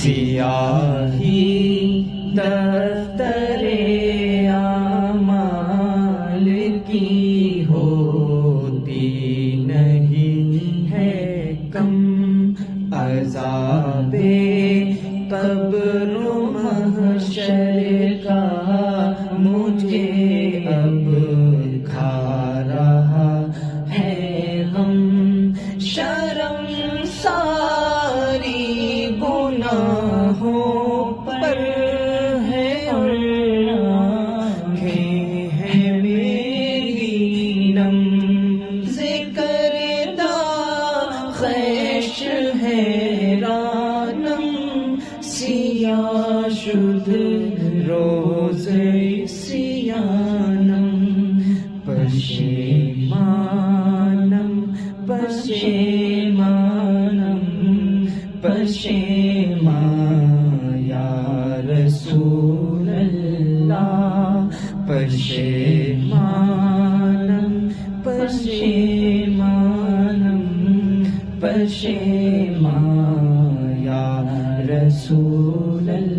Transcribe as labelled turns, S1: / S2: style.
S1: سیاہی دفتر اعمال کی ہوتی نہیں ہے کم، عذاب قبر و محشر کا مجھے اب کھا رہا ہے غم، شرم ساری گناہوں پر ہے اور آنکھیں ہیں میری نم، ذکر خیش حیرانم، سیاہ شد روز سیانم، پشیمانم پشیمانم پشیمان یا رسول اللہ، پشیمانم پشیمانم پشیمان یا رسول اللہ۔